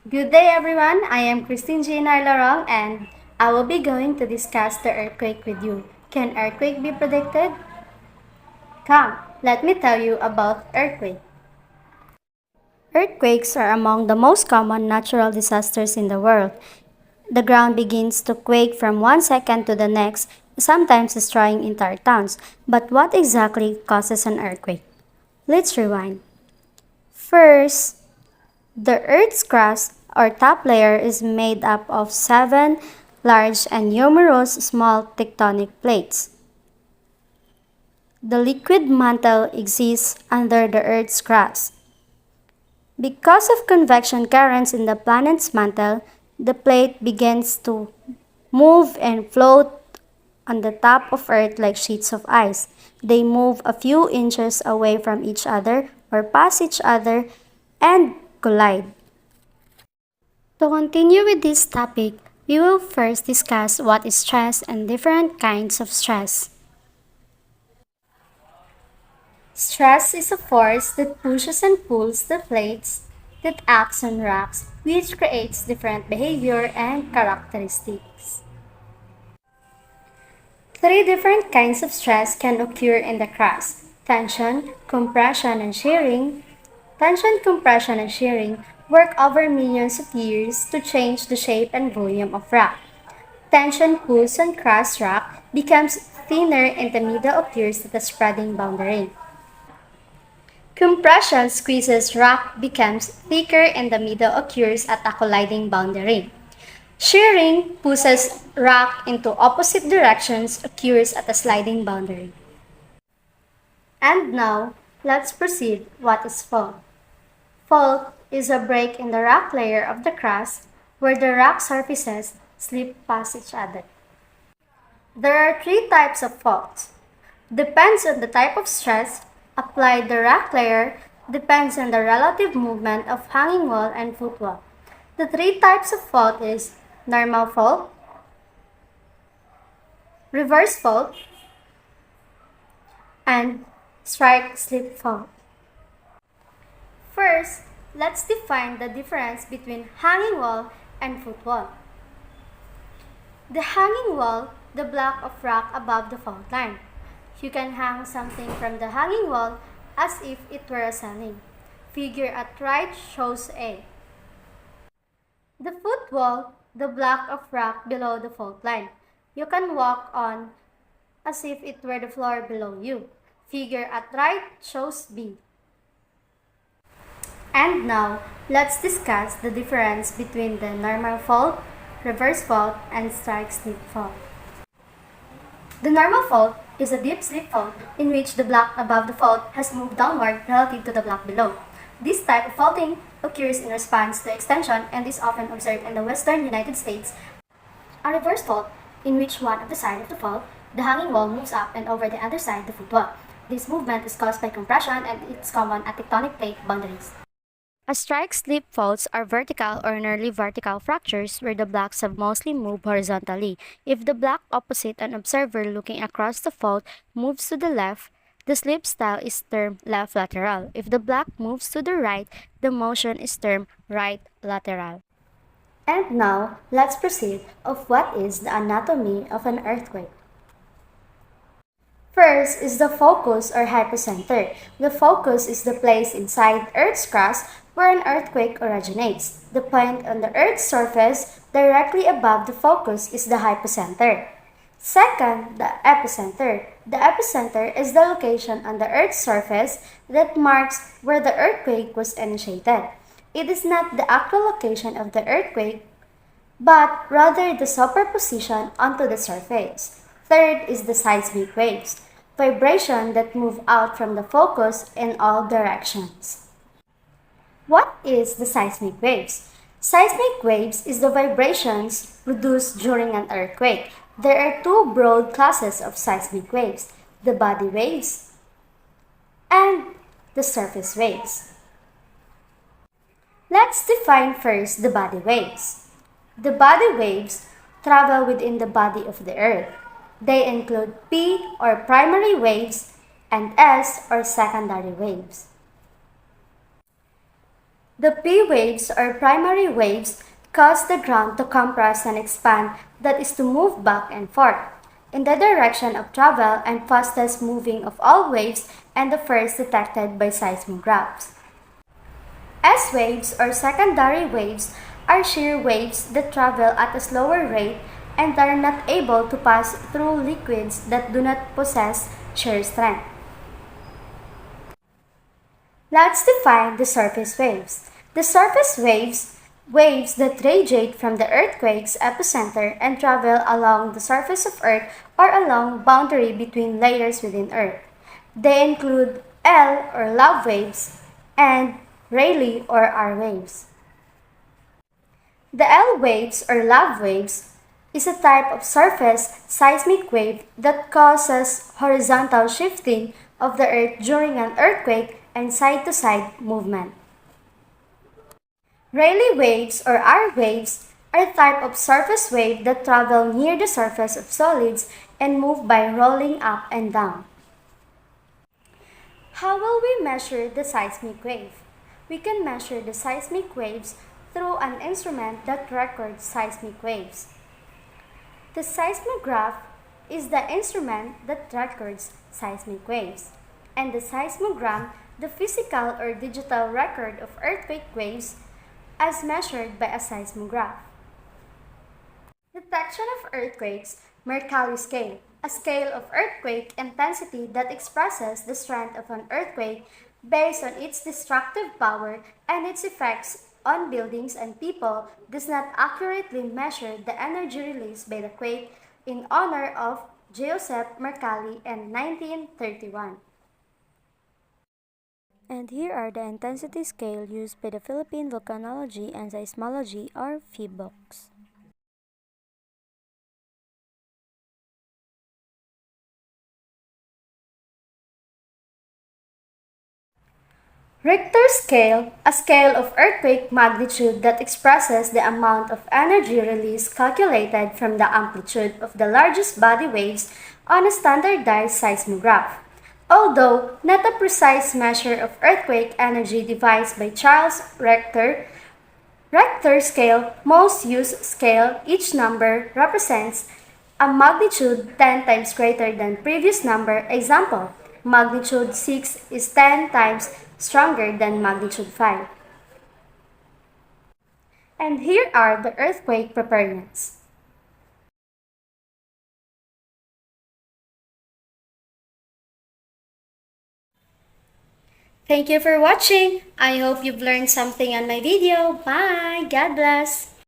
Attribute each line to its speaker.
Speaker 1: Good day everyone, I am Christine G. Narlarong and I will be going to discuss the earthquake with you. Can earthquake be predicted? Come, let me tell you about earthquake. Earthquakes are among the most common natural disasters in the world. The ground begins to quake from one second to the next, sometimes destroying entire towns. But what exactly causes an earthquake? Let's rewind. First, the Earth's crust or top layer is made up of 7 large and numerous small tectonic plates. The liquid mantle exists under the Earth's crust. Because of convection currents in the planet's mantle, the plate begins to move and float on the top of Earth like sheets of ice. They move a few inches away from each other or pass each other and collide. To continue with this topic, we will first discuss what is stress and different kinds of stress. Stress is a force that pushes and pulls the plates that acts on rocks, which creates different behavior and characteristics. Three different kinds of stress can occur in the crust: tension, compression, and shearing. Tension, compression, and shearing work over millions of years to change the shape and volume of rock. Tension pulls on crust rock, becomes thinner in the middle, occurs at a spreading boundary. Compression squeezes rock, becomes thicker in the middle, occurs at a colliding boundary. Shearing pushes rock into opposite directions, occurs at a sliding boundary. And now, let's proceed. What is fault? Fault is a break in the rock layer of the crust where the rock surfaces slip past each other. There are three types of faults. Depends on the type of stress applied the rock layer, depends on the relative movement of hanging wall and footwall. The three types of fault is normal fault, reverse fault, and strike slip fault. First, let's define the difference between hanging wall and footwall. The hanging wall, the block of rock above the fault line. You can hang something from the hanging wall as if it were a ceiling. Figure at right shows A. The footwall, the block of rock below the fault line. You can walk on as if it were the floor below you. Figure at right shows B. And now, let's discuss the difference between the normal fault, reverse fault, and strike slip fault. The normal fault is a deep slip fault in which the block above the fault has moved downward relative to the block below. This type of faulting occurs in response to extension and is often observed in the western United States. A reverse fault, in which one of the side of the fault, the hanging wall moves up and over the other side the footwall. This movement is caused by compression and it's common at tectonic plate boundaries. A strike slip faults are vertical or nearly vertical fractures where the blocks have mostly moved horizontally. If the block opposite an observer looking across the fault moves to the left, the slip style is termed left lateral. If the block moves to the right, the motion is termed right lateral. And now, let's proceed of what is the anatomy of an earthquake. First is the focus or hypocenter. The focus is the place inside Earth's crust where an earthquake originates. The point on the Earth's surface directly above the focus is the hypocenter. Second, the epicenter. The epicenter is the location on the Earth's surface that marks where the earthquake was initiated. It is not the actual location of the earthquake, but rather the superposition onto the surface. Third is the seismic waves, vibration that move out from the focus in all directions. What is the seismic waves? Seismic waves is the vibrations produced during an earthquake. There are two broad classes of seismic waves, the body waves and the surface waves. Let's define first the body waves. The body waves travel within the body of the Earth. They include P or primary waves and S or secondary waves. The P waves or primary waves cause the ground to compress and expand, that is to move back and forth in the direction of travel and fastest moving of all waves and the first detected by seismographs. S waves or secondary waves are shear waves that travel at a slower rate and are not able to pass through liquids that do not possess shear strength. Let's define the surface waves. The surface waves that radiate from the earthquake's epicenter and travel along the surface of Earth or along boundary between layers within Earth. They include L or love waves and Rayleigh or R waves. The L waves or love waves is a type of surface seismic wave that causes horizontal shifting of the Earth during an earthquake and side-to-side movement. Rayleigh waves or R waves are a type of surface wave that travel near the surface of solids and move by rolling up and down. How will we measure the seismic wave? We can measure the seismic waves through an instrument that records seismic waves. The seismograph is the instrument that records seismic waves, and the seismogram the physical or digital record of earthquake waves as measured by a seismograph. Detection of earthquakes, Mercalli scale, a scale of earthquake intensity that expresses the strength of an earthquake based on its destructive power and its effects on buildings and people, does not accurately measure the energy released by the quake in honor of Giuseppe Mercalli in 1931. And here are the intensity scale used by the Philippine Volcanology and Seismology or PHIVOLCS. Richter scale, a scale of earthquake magnitude that expresses the amount of energy released calculated from the amplitude of the largest body waves on a standardized seismograph. Although not a precise measure of earthquake energy devised by Charles Richter, Richter scale, most used scale, each number represents a magnitude 10 times greater than previous number. Example, magnitude 6 is 10 times stronger than magnitude 5. And here are the earthquake preparedness. Thank you for watching. I hope you've learned something on my video. Bye. God bless.